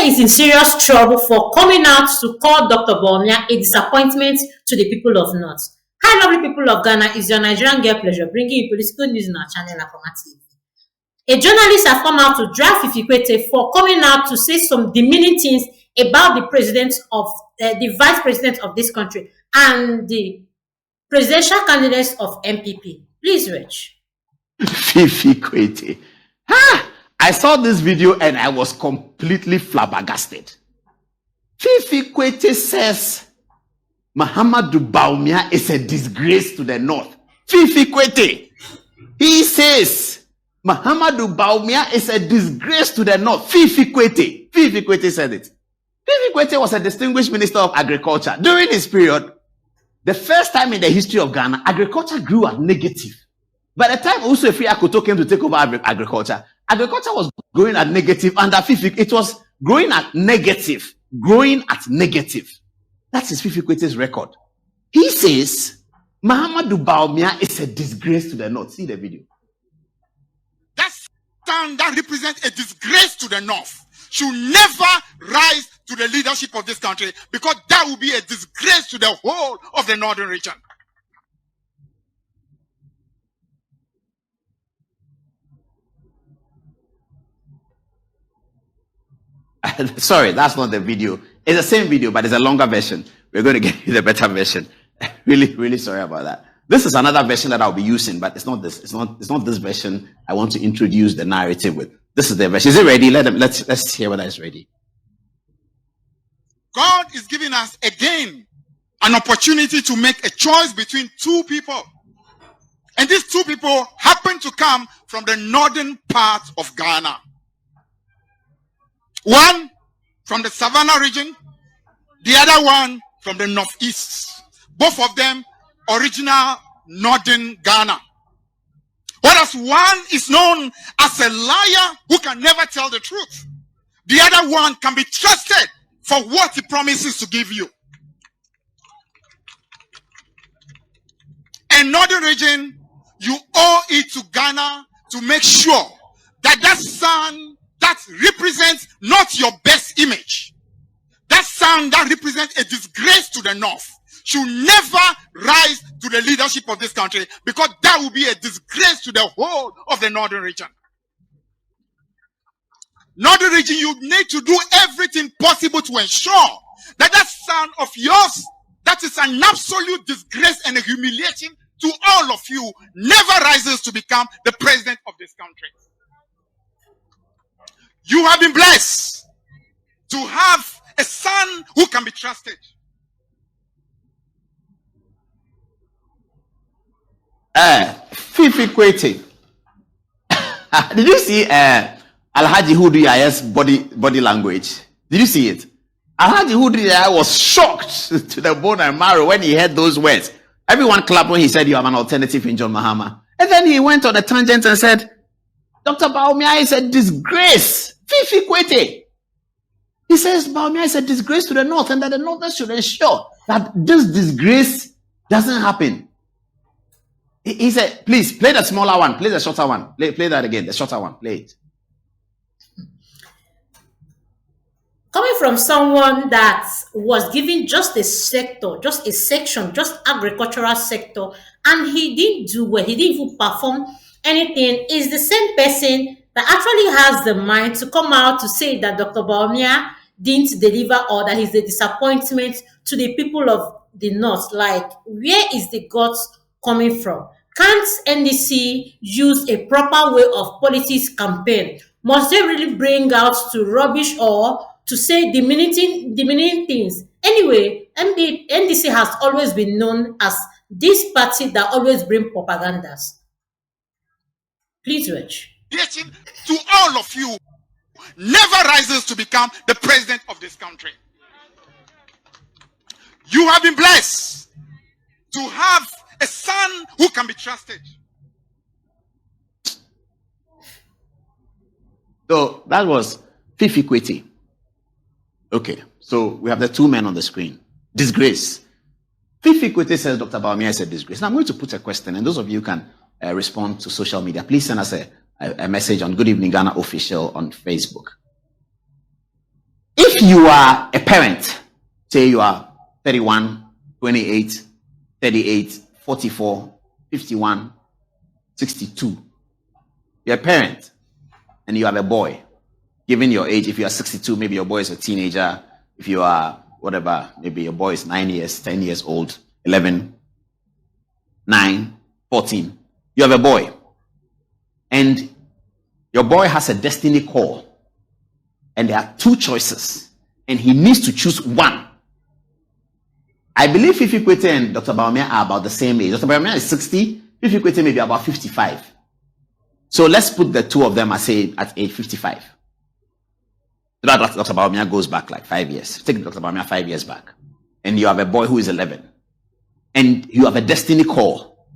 is in serious trouble for coming out to call Dr. Bawumia a disappointment to the people of North. Hi, lovely people of Ghana. It's your Nigerian girl pleasure bringing you political news in our channel, Akoma TV. A journalist has come out to drag Fiifi Kwetey for coming out to say some demeaning things about the president of the vice president of this country and the presidential candidates of MPP. Please, Rich. Fiifi Kwetey. I saw this video and I was completely flabbergasted. Fiifi Kwetey says Muhammadu Bawumia is a disgrace to the North. Fiifi Kwetey. He says Muhammadu Bawumia is a disgrace to the North. Fiifi Kwetey. Fiifi Kwetey said it. Fiifi Kwetey was a distinguished minister of agriculture. During his period, the first time in the history of Ghana, agriculture grew at negative. By the time also Free Akoto came to take over agriculture, agriculture was growing at negative. Under Fiifi, it was growing at negative. Growing at negative. That is Fiifi Kwetey's record. He says Muhammadu Bawumia is a disgrace to the North. See the video. That stand that represents a disgrace to the North should never rise to the leadership of this country, because that will be a disgrace to the whole of the northern region. Sorry, that's not the video. It's the same video, but it's a longer version. We're going to get you the better version. Really sorry about that. This is another version that I'll be using, but it's not this. It's not this version I want to introduce the narrative with. This is the version. Is it ready? Let's hear whether it's ready. God is giving us again an opportunity to make a choice between two people. And these two people happen to come from the northern part of Ghana. One from the Savannah region, the other one from the northeast. Both of them original northern Ghana. Whereas one is known as a liar who can never tell the truth. The other one can be trusted for what he promises to give you. In northern region, you owe it to Ghana to make sure that that son that represents not your best image, that son that represents a disgrace to the North, should never rise to the leadership of this country, because that will be a disgrace to the whole of the northern region. Northern region, you need to do everything possible to ensure that that son of yours, that is an absolute disgrace and a humiliation to all of you, never rises to become the president of this country. You have been blessed to have a son who can be trusted. Fiifi Kwetey. Did you see Alhaji Hudu Yaya's body language? Did you see it? Alhaji Hudu Yaya was shocked to the bone and marrow when he heard those words. Everyone clapped when he said you have an alternative in John Mahama. And then he went on a tangent and said, Dr. Bawumia is a disgrace. Fiifi Kwetey. He says Bawumia is a disgrace to the North, and that the Northerners should ensure that this disgrace doesn't happen. He said, please play the smaller one, play the shorter one, play that again, the shorter one, play it. Coming from someone that was given just a sector, just a section, just agricultural sector, and he didn't do well, he didn't even perform anything, is the same person that actually has the mind to come out to say that Dr. Bawumia didn't deliver, or that he's a disappointment to the people of the North. Like, where is the guts coming from? Can't NDC use a proper way of politics campaign? Must they really bring out to rubbish or to say demeaning things? Anyway, NDC has always been known as this party that always bring propagandas. Please, Rich. To all of you, never rises to become the president of this country. You have been blessed to have a son who can be trusted. So that was Fiifi Kwetey. Okay, so we have the two men on the screen. Disgrace. Fiifi Kwetey says Dr. Bawumia is a disgrace. Now I'm going to put a question, and those of you can respond to social media. Please send us a message on Good Evening Ghana Official on Facebook. If you are a parent, say you are 31, 28, 38, 44, 51, 62, you're a parent and you have a boy, given your age, if you are 62, maybe your boy is a teenager. If you are whatever, maybe your boy is 9 years, 10 years old, 11, 9, 14. You have a boy. And your boy has a destiny call. And there are two choices. And he needs to choose one. I believe Fiifi, Kwetey, and Dr. Bawumia are about the same age. Dr. Bawumia is 60. Fiifi, Kwetey may be about 55. So let's put the two of them, I say, at age 55. Dr. Bawumia goes back like 5 years. Take Dr. Bawumia 5 years back. And you have a boy who is 11. And you have a destiny call.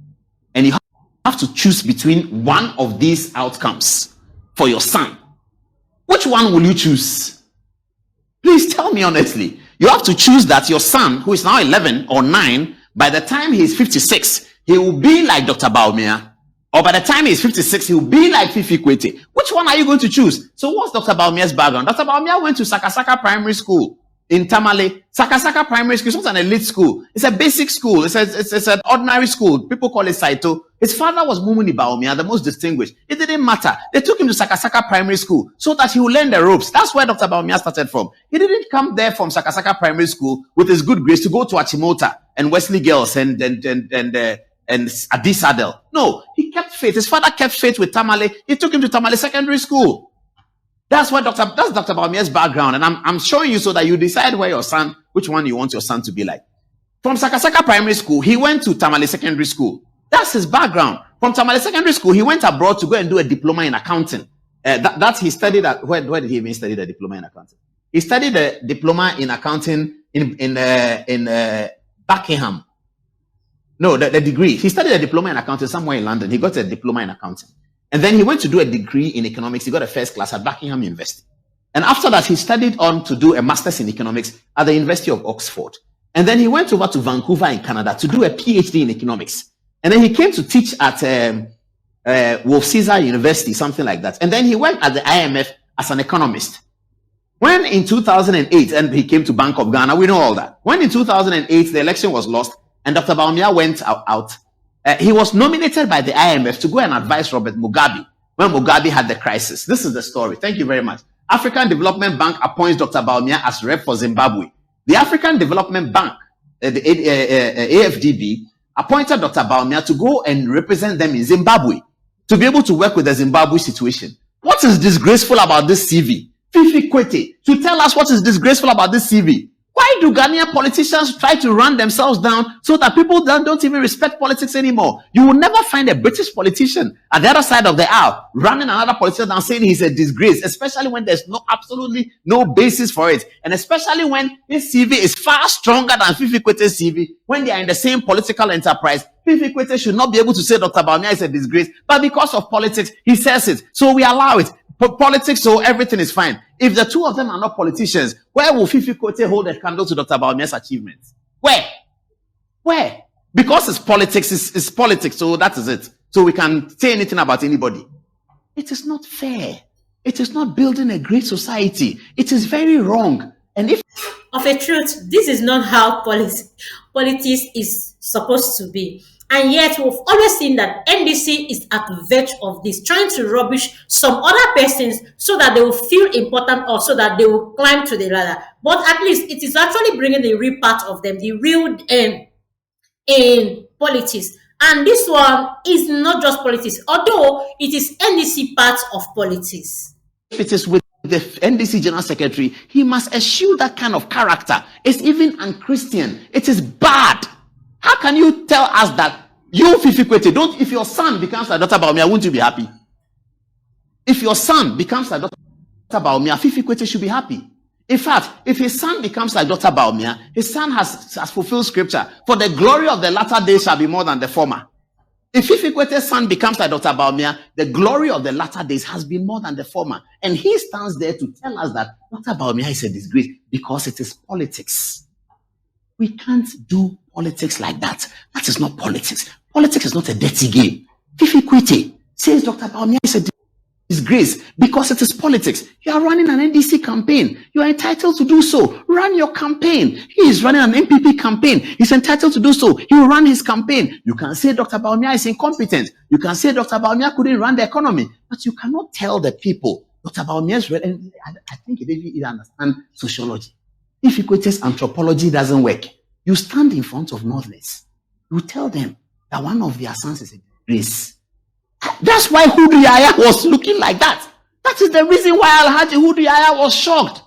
And you have to choose between one of these outcomes for your son. Which one will you choose? Please tell me honestly. You have to choose that your son, who is now 11 or 9, by the time he is 56, he will be like Dr. Bawumia. Or by the time he's 56, he will be like Fiifi, Kwetey. Which one are you going to choose? So what's Dr. Bawumia's background? Dr. Bawumia went to Sakasaka Primary School in Tamale. Sakasaka Primary School is not an elite school. It's a basic school. It's an ordinary school. People call it Saito. His father was Mumuni Bawumia, the most distinguished. It didn't matter. They took him to Sakasaka Primary School so that he would learn the ropes. That's where Dr. Bawumia started from. He didn't come there from Sakasaka Primary School with his good grades to go to Achimota and Wesley Girls and Addis Adel. No, he kept faith. His father kept faith with Tamale. He took him to Tamale Secondary School. That's Dr. Bawumia's background. And I'm showing you so that you decide where your son, which one you want your son to be like. From Sakasaka Primary School, he went to Tamale Secondary School. That's his background. From Tamale Secondary School, he went abroad to go and do a diploma in accounting. That he studied at, where did he even study the diploma in accounting? He studied the diploma in accounting in Buckingham. No, the degree. He studied a diploma in accounting somewhere in London. He got a diploma in accounting. And then he went to do a degree in economics. He got a first class at Buckingham University. And after that, he studied on to do a master's in economics at the University of Oxford. And then he went over to Vancouver in Canada to do a PhD in economics. And then he came to teach at Wolf Caesar University, something like that. And then he went at the IMF as an economist. When in 2008, and he came to Bank of Ghana, we know all that. When in 2008, the election was lost, and Dr. Bawumia went out. He was nominated by the IMF to go and advise Robert Mugabe when Mugabe had the crisis. This is the story. Thank you very much. African Development Bank appoints Dr. Bawumia as rep for Zimbabwe. The African Development Bank, the AFDB, appointed Dr. Bawumia to go and represent them in Zimbabwe to be able to work with the Zimbabwe situation. What is disgraceful about this CV? Fiifi, Kwetey, to tell us what is disgraceful about this CV. Why do Ghanaian politicians try to run themselves down so that people don't even respect politics anymore? You will never find a British politician at the other side of the aisle running another politician down saying he's a disgrace, especially when there's absolutely no basis for it. And especially when his CV is far stronger than Fiifi, Kwetey's CV. When they are in the same political enterprise, Fiifi, Kwetey should not be able to say Dr. Bawumia is a disgrace, but because of politics, he says it. So we allow it. Politics, so everything is fine. If the two of them are not politicians, where will Fiifi, Kwetey hold a candle to Dr. Bawumia's achievements? Where? Because it's politics, it's politics, so that is it. So we can say anything about anybody. It is not fair. It is not building a great society. It is very wrong. And if Of a truth, this is not how politics is supposed to be. And yet, we've always seen that NDC is at the verge of this, trying to rubbish some other persons so that they will feel important or so that they will climb to the ladder. But at least it is actually bringing the real part of them, the real in politics. And this one is not just politics, although it is NDC part of politics. If it is with the NDC General Secretary, he must eschew that kind of character. It's even unchristian. It is bad. How can you tell us that you, Fiifi, Kwetey, if your son becomes like Dr. Bawumia, won't you be happy? If your son becomes like Dr. Bawumia, Fiifi, Kwetey should be happy. In fact, if his son becomes like Dr. Bawumia, his son has fulfilled scripture. For the glory of the latter days shall be more than the former. If Fiifi, Kwetey's son becomes like Dr. Bawumia, the glory of the latter days has been more than the former. And he stands there to tell us that Dr. Bawumia is a disgrace because it is politics. We can't do politics like that. That is not politics. Politics is not a dirty game. Fiifi, Kwetey says Dr. Bawumia is a disgrace because it is politics. You are running an NDC campaign. You are entitled to do so. Run your campaign. He is running an MPP campaign. He's entitled to do so. He will run his campaign. You can say Dr. Bawumia is incompetent. You can say Dr. Bawumia couldn't run the economy. But you cannot tell the people Dr. Bawumia is ready. And I think he didn't understand sociology. If Kwetey's anthropology doesn't work, you stand in front of Northerners. You tell them that one of their sons is a disgrace. That's why Hudu Yaya was looking like that. That is the reason why Alhaji Hudu Yaya was shocked.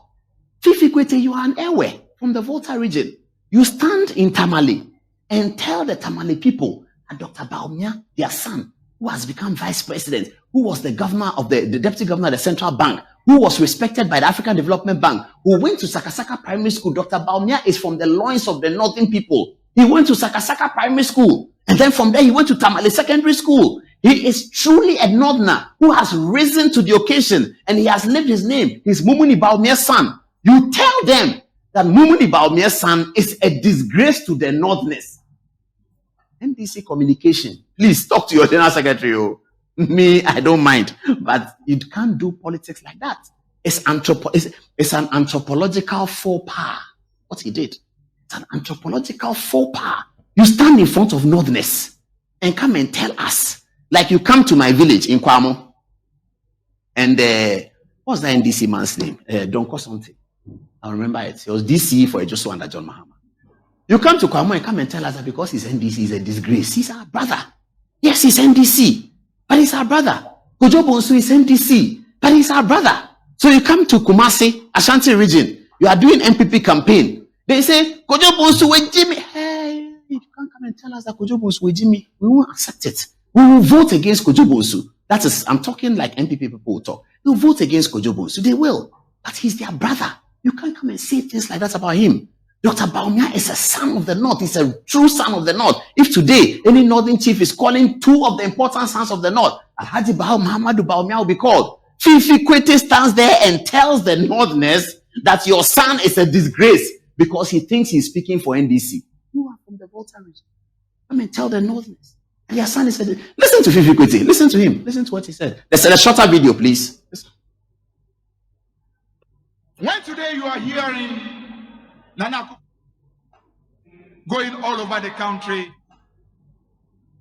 Fiifi Kwetey, you are an Ewe from the Volta region. You stand in Tamale and tell the Tamale people that Dr. Bawumia, their son, who has become vice president, who was the governor of the deputy governor of the central bank, who was respected by the African Development Bank, who went to Sakasaka Primary School. Dr. Bawumia is from the loins of the northern people. He went to Sakasaka Primary School, and then from there he went to Tamale Secondary School. He is truly a northerner who has risen to the occasion, and he has lived his name. He's Mumuni Bawumia's son. You tell them that Mumuni Bawumia's son is a disgrace to the northerners. NDC communication, please talk to your general secretary. Oh. Me, I don't mind, but you can't do politics like that. It's an anthropological faux pas. What he did, it's an anthropological faux pas. You stand in front of northerners and come and tell us, like you come to my village in Kwamo, and what's that NDC man's name? Donko something. I remember it. It was DC for Ejoso under John Mahama. You come to Kwamo and come and tell us that because he's NDC, he's a disgrace. He's our brother. Yes, he's NDC, but he's our brother. Kojo Bonsu is NDC, but he's our brother. So you come to Kumasi, Ashanti region, you are doing MPP campaign. They say, Kojo Bonsu with Jimmy. Hey, you can't come and tell us that Kojo Bonsu with Jimmy. We won't accept it. We will vote against Kojo Bonsu. That is, I'm talking like MPP people will talk. They'll vote against Kojo Bonsu. They will. But he's their brother. You can't come and say things like that about him. Dr. Bawumia is a son of the North. He's a true son of the North. If today any Northern chief is calling two of the important sons of the North, Alhaji Muhammadu Bawumia will be called. Fiifi Kwetey stands there and tells the Northerners that your son is a disgrace because he thinks he's speaking for NDC. You are from the Volta region. Come and tell the Northerners. And your son is a disgrace. Listen to Fiifi Kwetey. Listen to him. Listen to what he said. Let's a shorter video, please. Listen. When today you are hearing Nana going all over the country,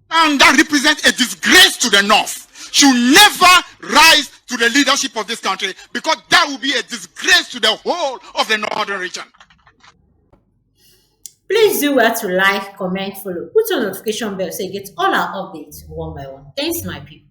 and that represents a disgrace to the North, should never rise to the leadership of this country, because that will be a disgrace to the whole of the northern region. Please do well to like, comment, follow, put on notification bell so you get all our updates one by one. Thanks, my people.